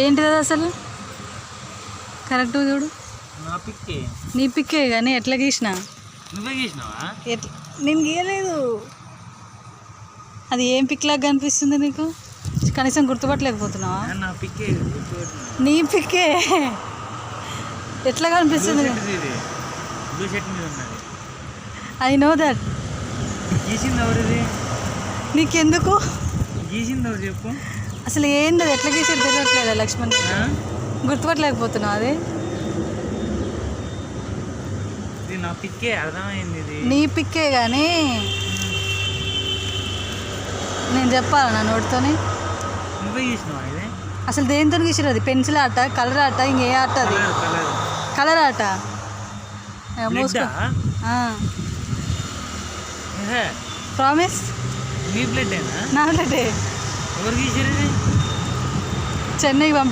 ఏంటిది అది అసలు? కరెక్ట్ చూడు. నా పిక్కే. నీ పిక్కే కానీ ఎట్లా గీసిన? నువ్వే గీసినావా? ఎట్లా? నేను గీయలేదు. అది ఏం పిక్ లాగా కనిపిస్తుంది నీకు? కనీసం గుర్తుపట్టలేకపోతున్నావా? నా పిక్కే. నీ పిక్కే ఎట్లా కనిపిస్తుంది? బ్లూ షర్ట్ మీద ఉన్నది. I know that. గీసింది ఎవరిది? నీకెందుకు? గీసింది ఎవరు చెప్పు. అసలు ఏంది అది? ఎట్లా గీసారు తెలియట్లేదా లక్ష్మణ్? గుర్తుపట్టలేకపోతున్నావు అది? ఇది నా పిక్కే, అర్థమైంది. ఇది నీ పిక్కే కానీ నేను చెప్పాలా నా నోటితోని? నువ్వే గీసినావా ఇది? అసలు దేనితో గీసారు అది? పెన్సిల్ ఆట, కలర్ ఆట, ఇంకే ఆట అది? కలర్ ఆట. మూసుకో. ప్రామిస్. మీ ప్లేట్ అయినా నా ప్లేటే. ఎవరు గీసారు? చెన్నైకి పంపి